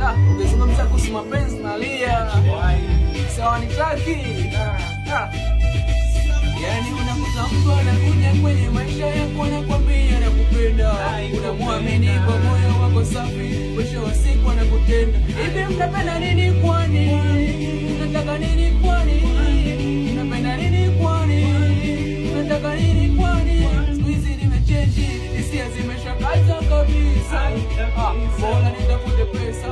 Ukizungumza kuhusu mapenzi nalia. Sawa nitaki. Yani unakuta mtu anakuja kwenye maisha yako anakwambia nakupenda. Unamwamini kwa moyo wako safi, mwisho wa siku anakutenda. Hivi mnapenda nini kwani? Unataka nini kwani? Unapenda nini kwani? Unataka nini kwani? Siku hizi nimechange, hisia zimeshakata kabisa. Bora nitafute pesa.